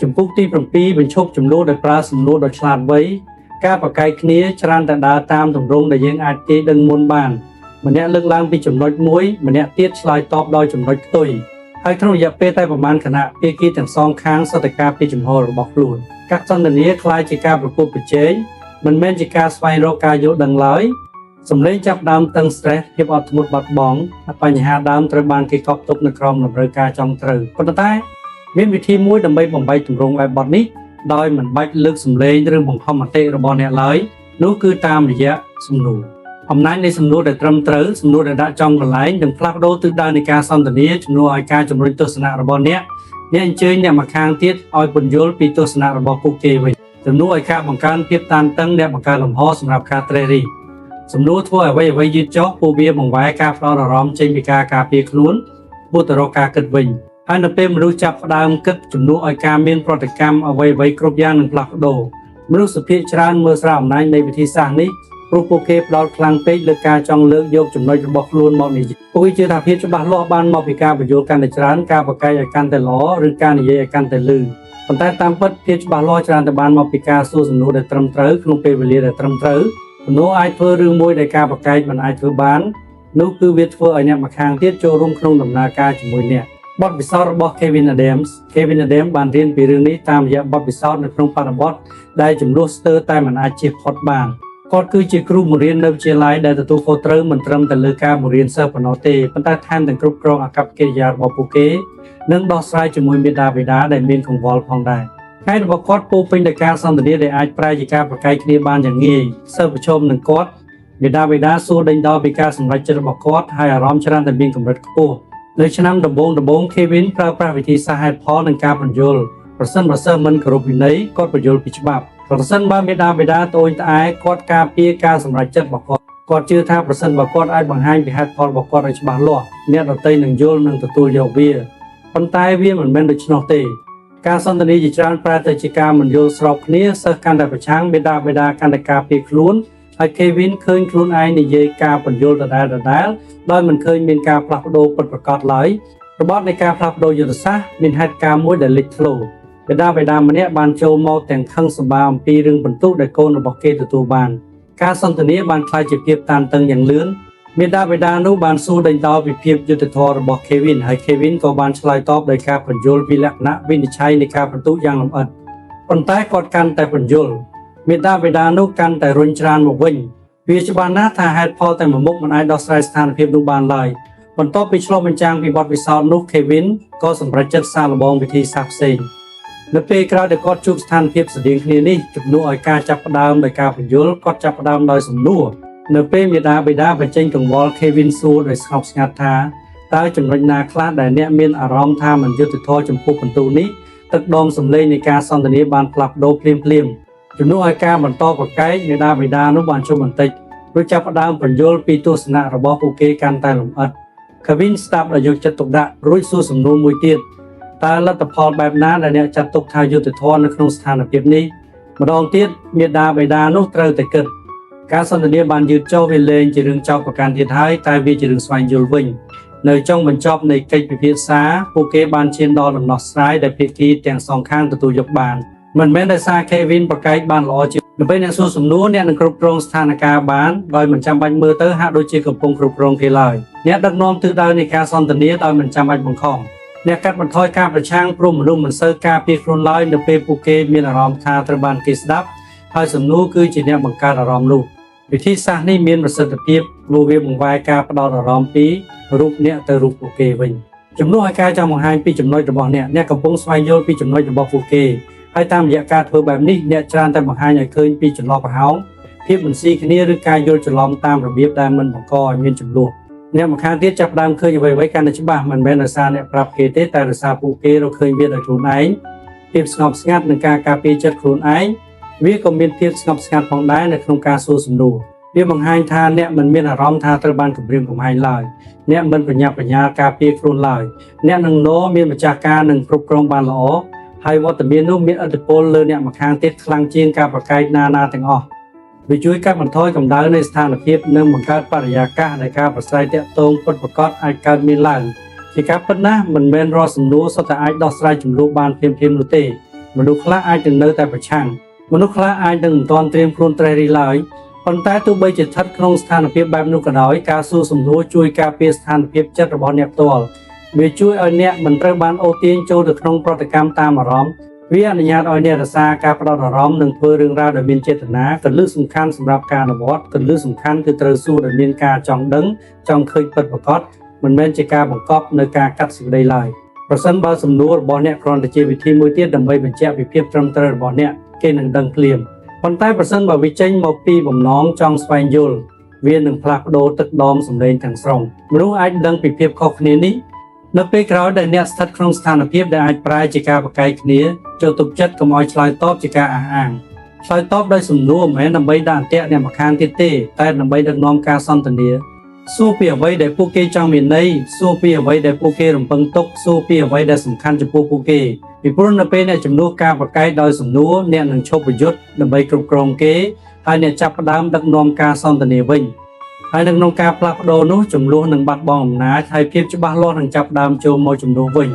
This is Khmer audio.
ចំពោះទី7បញ្ឈប់ចំនួនដោយប្រើសំណួរដោយឆ្លាតវៃការប្រកែកគ្នាច្រើនតែដើរតាមទម្រង់ដែលយើងអាចទាយដឹងមុនបានម្នាក់លើកឡើងពីចំណុចមួយម្នាក់ទៀតឆ្លើយតបដោយចំណុចផ្ទុយហើយក្នុងរយៈពេលតែប្រមាណគណៈភាគីទាំងសងខាងសុទ្ធតែការពីចំហរបស់ខ្លួនការសន្ទនាคล้ายជាការប្រកួតប្រជែងមិនមែនជាការស្វែងរកការយល់ដឹងឡើយសម្លេងចាប់ដើមតឹង stress ភាពអត់ធ្មត់បាត់បង់បញ្ហាដើមត្រូវបានគេកប់ទុកនៅក្រោមតម្រូវការចង់ត្រូវប៉ុន្តែមានវិធីមួយដើម្បីបំបែកទម្រង់បែបបទនេះដោយមិនបាច់លើកសម្លេងឬបង្ខំមតិរបស់អ្នកឡើយនោះគឺតាមរយៈសំណួរអំណាចនៃសំណួរដែលត្រឹមត្រូវសំណួរដែលដាក់ចំកន្លែងនិងផ្លាស់ប្ដូរទិសដៅនៃការសន្ទនាជំនួសឲ្យការជំរុញទស្សនៈរបស់អ្នកអញ្ជើញអ្នកម្ខាងទៀតឲ្យពន្យល់ពីទស្សនៈរបស់ពួកគេវិញជំនួសឲ្យការបង្កើនភាពតានតឹងអ្នកបង្កើនលំហសម្រាប់ការត្រេះរិះសំណួរធ្វើឲ្យអ្វីយឺតចុះពួកវាបង្វែរការផ្ដោតអារម្មណ៍ចេញពីការការពារខ្លួនមកទៅរកការគិតវិញហើយនៅពេលមនុស្សចាប់ផ្ដើមគិតជំនួសឲ្យការមានប្រតិកម្មអ្វីៗគ្រប់យ៉ាងនឹងផ្លាស់ប្ដូរមនុស្សភាគច្រើនមើលស្រាលអំណាចនៃវិធីសាស្ត្រនេះព្រោះពួកគេផ្ដោតខ្លាំងពេកលើការចង់លើកយកចំណុចរបស់ខ្លួនមកនិយាយពួកគេជឿថាភាពច្បាស់លាស់បានមកពីការបញ្យល់កាន់តែច្រើនការប្រកែកឲ្យកាន់តែល្អឬការនិយាយឲ្យកាន់តែលឺប៉ុន្តែតាមពិតភាពច្បាស់លាស់ច្រើនតែបានមកពីការសួរសំណួរដែលត្រឹមត្រូវក្នុងពេលវេលាដែលត្រឹមត្រូវសំណួរអាចធ្វើរឿងមួយដែលការប្រកែកមិនអាចធ្វើបាននោះគឺវាធ្វើឲ្យអ្នកម្ខាងទៀតចូលរួមក្នុងដំណើរការជាមួយអ្នកបទពិសោធន៍របស់ Kevin Adams បានរៀនពីរឿងនេះតាមរយៈបទពិសោធន៍នៅក្នុងបរិបទដែលចំនួនស្ទើរតែមិនអាចជៀសផុតបានគាត់គឺជាគ្រូបង្រៀននៅវិទ្យាល័យដែលទទួលខុសត្រូវមិនត្រឹមតែលើការបង្រៀនសិស្សប៉ុណ្ណោះទេប៉ុន្តែថែមទាំងគ្រប់គ្រងអាកប្បកិរិយារបស់ពួកគេនិងដោះស្រាយជាមួយមាតាបិតាដែលមានកង្វល់ផងដែរថ្ងៃរបស់គាត់ពោពេញដោយការសន្ទនាដែលអាចប្រែជាការប្រកែកគ្នាបានយ៉ាងងាយសិស្សប្រឈមនឹងគាត់មាតាបិតាសួរដេញដោលពីការសម្រេចចិត្តរបស់គាត់ហើយអារម្មណ៍ច្រើនតែមានកម្រិតខ្ពស់នៅឆ្នាំដំបូង Kevin ប្រើប្រាស់វិធីសាស្ត្រហេតុផលនិងការបញ្យល់ប្រសិនបើសិស្សមិនគោរពវិន័យគាត់បញ្យល់ពីច្បាប់ប្រសិនបើមាតាបិតាត្អូញត្អែគាត់ការពារការសម្រេចចិត្តរបស់គាត់ជឿថាប្រសិនបើគាត់អាចបង្ហាញពីហេតុផលរបស់គាត់ឲ្យច្បាស់លាស់អ្នកដទៃនឹងយល់និងទទួលយកវាប៉ុន្តែវាមិនមែនដូច្នោះទេការសន្ទនាជាច្រើនប្រែទៅជាការមិនយល់ស្របគ្នាសិស្សកាន់តែប្រឆាំងមាតាបិតាកាន់តែការពារខ្លួនហើយ Kevin ឃើញខ្លួនឯងនិយាយការបញ្យល់ដដែលដោយមិនឃើញមានការផ្លាស់ប្ដូរពិតប្រាកដឡើយរបបនៃការផ្លាស់ប្ដូរយុទ្ធសាស្ត្រមានហេតុការណ៍មួយដែលលេចធ្លោមាតាបិតាម្នាក់បានចូលមកទាំងខឹងសម្បាអំពីរឿងបន្ទុកដែលកូនរបស់គេទទួលបានការសន្ទនាបានក្លាយជាភាពតានតឹងយ៉ាងលឿនមាតាបិតានោះបានសួរដេញដោលពីភាពយុត្តិធម៌របស់ Kevin ហើយ Kevin ក៏បានឆ្លើយតបដោយការបញ្យល់ពីលក្ខណៈវិនិច្ឆ័យនៃការបន្ទុកយ៉ាងលម្អិតប៉ុន្តែគាត់កាន់តែបញ្យល់មាតាបិតានោះកាន់តែរុញច្រានមកវិញវាច្បាស់ណាស់ថាហេតុផលតែមួយមុខមិនអាចដោះស្រាយស្ថានភាពនោះបានឡើយបន្ទាប់ពីឆ្លុះបញ្ចាំងពីបទពិសោធន៍នោះ Kevin ក៏សម្រេចចិត្តសាកល្បងវិធីសាស្ត្រផ្សេងនៅពេលក្រោយដែលគាត់ជួបស្ថានភាពស្តៀងគ្នានេះជំនួសឲ្យការចាប់ផ្ដើមដោយការបញ្យល់គាត់ចាប់ផ្ដើមដោយសំណួរនៅពេលមាតាបិតាបញ្ចេញកង្វល់ Kevin សួរដោយស្ងប់ស្ងាត់ថាតើចំណុចណាខ្លះដែលអ្នកមានអារម្មណ៍ថាមិនយុត្តិធម៌ចំពោះបន្ទូលនេះទឹកដមសម្លេងនៃការសន្ទនាបានផ្លាស់ប្ដូរភ្លាមជំនួសឲ្យការបន្តប្រកែកមាតាបិតានោះបានជុំបន្តិចរួចចាប់ផ្ដើមបញ្យល់ពីទស្សនៈរបស់ពួកគេកាន់តែលម្អិត Kevin ស្ដាប់ដោយយកចិត្តទុកដាក់រួចសួរសំណួរមួយទៀតតើលទ្ធផលបែបណាដែលអ្នកចាត់ទុកថាយុត្តិធម៌នៅក្នុងស្ថានភាពនេះម្ដងទៀតមាតាបិតានោះត្រូវតែគិតការសន្ទនាបានយឺតចុះវាលែងជារឿងចោទប្រកាន់ទៀតហើយតែវាជារឿងស្វែងយល់វិញនៅចុងបញ្ចប់នៃកិច្ចពិភាក្សាពួកគេបានឈានដល់ដំណោះស្រាយដែលភាគីទាំងសងខាងទទួលយកបានមិនមែនដោយសារ Kevin ប្រកែកបានល្អជាងនៅពេលអ្នកសួរសំណួរអ្នកនឹងគ្រប់គ្រងស្ថានភាពបានដោយមិនចាំបាច់មើលទៅហាក់ដូចជាកំពុងគ្រប់គ្រងគេឡើយអ្នកដឹកនាំទិសដៅនៃការសន្ទនាដោយមិនចាំបាច់បង្ខំអ្នកកាត់បន្ថយការប្រឆាំងព្រមមនុស្សមិនសូវការពារខ្លួនឡើយនៅពេលពួកគេមានអារម្មណ៍ថាត្រូវបានគេស្ដាប់ហើយសំណួរគឺជាអ្នកបង្កើតអារម្មណ៍នោះវិធីសាស្ត្រនេះមានប្រសិទ្ធភាពព្រោះវាបង្វែរការផ្ដោតអារម្មណ៍ពីរូបអ្នកទៅរូបពួកគេវិញជំនួសឲ្យការចង់បង្ហាញពីចំណុចរបស់អ្នកកំពុងស្វែងយល់ពីចំណុចរបស់ពួកគេហើយតាមរយៈការធ្វើបែបនេះអ្នកច្រើនតែបង្ហាញឲ្យឃើញពីចន្លោះប្រហោងភាពមិនស៊ីគ្នាឬការយល់ច្រឡំតាមរបៀបដែលមិនបង្កឲ្យមានជម្លោះអ្នកម្ខាងទៀតចាប់ផ្ដើមឃើញអ្វីៗកាន់តែច្បាស់មិនមែនដោយសារអ្នកប្រាប់គេទេតែដោយសារពួកគេរកឃើញវាដោយខ្លួនឯងភាពស្ងប់ស្ងាត់និងការការពារចិត្តខ្លួនឯងវាក៏មានភាពស្ងប់ស្ងាត់ផងដែរនៅក្នុងការសួរសំណួរវាបង្ហាញថាអ្នកមិនមានអារម្មណ៍ថាត្រូវបានគំរាមកំហែងឡើយអ្នកមិនប្រញាប់ប្រញាល់ការពារខ្លួនឡើយអ្នកនឹងមានម្ចាស់ការនិងគ្រប់គ្រងបានល្អហើយវត្តមាននោះមានឥទ្ធិពលលើអ្នកម្ខាងទៀតខ្លាំងជាងការប្រកែកណាទាំងអស់វាជួយកាត់បន្ថយកម្ដៅនៃស្ថានភាពនិងបង្កើតបរិយាកាសដែលការប្រស្រ័យទាក់ទងពិតប្រាកដអាចកើតមានឡើងជាការពិតណាស់មិនមែនរាល់សំណួរសុទ្ធតែអាចដោះស្រាយជម្លោះបានភ្លាមៗនោះទេ មនុស្សខ្លះអាចនឹងនៅតែប្រឆាំងមនុស្សខ្លះអាចនឹងមិនទាន់ត្រៀមខ្លួនត្រេះរិះឡើយប៉ុន្តែទោះបីជាស្ថិតក្នុងស្ថានភាពបែបនោះក៏ដោយការសួរសំណួរជួយការពារស្ថានភាពចិត្តរបស់អ្នកផ្ទាល់វាជួយឲ្យអ្នកមិនត្រូវបានអូសទាញចូលទៅក្នុងប្រតិកម្មតាមអារម្មណ៍វាអនុញ្ញាតឲ្យអ្នករក្សាការផ្ដោតអារម្មណ៍និងធ្វើរឿងរ៉ាវដែលមានចេតនាកលឹះសំខាន់សម្រាប់ការអនុវត្តកលឹះសំខាន់គឺត្រូវសួរដោយមានការចង់ដឹងចង់ឃើញពិតប្រាកដមិនមែនជាការបង្កប់នៅការកាត់សេចក្តីឡើយប្រសិនបើសំណួររបស់អ្នកគ្រាន់តែជាវិធីមួយទៀតដើម្បីបញ្ជាក់ពីភាពត្រឹមត្រូវរបស់អ្នកគេនឹងដឹងភ្លាមប៉ុន្តែប្រសិនបើវាចេញមកពីបំណងចង់ស្វែងយល់វានឹងផ្លាស់ប្ដូរទឹកដមសម្លេងទាំងស្រុងមនុស្សអាចដឹងពីភាពខុសគ្នានេះនៅពេលក្រោយដែលអ្នកស្ថិតក្នុងស្ថានភាពដែលអាចប្រែជាការប្រកែកគ្នាចូលទុកចិត្តកុំឲ្យឆ្លើយតបជាការអះអាងឆ្លើយតបដោយសំណួរមិនមែនដើម្បីដាក់អន្ទាក់អ្នកម្ខាងទៀតទេតែដើម្បីដឹកនាំការសន្ទនាសួរពីអ្វីដែលពួកគេចង់មានន័យសួរពីអ្វីដែលពួកគេរំពឹងទុកសួរពីអ្វីដែលសំខាន់ចំពោះពួកគេពីព្រោះនៅពេលអ្នកជំនួសការប្រកែកដោយសំណួរអ្នកនឹងឈប់ប្រយុទ្ធដើម្បីគ្រប់គ្រងគេហើយអ្នកចាប់ផ្ដើមដឹកនាំការសន្ទនាវិញហើយនៅក្នុងការផ្លាស់ប្ដូរនោះចំនួននឹងបាត់បង់អំណាចហើយភាពច្បាស់លាស់នឹងចាប់ផ្ដើមចូលមកជំនួសវិញ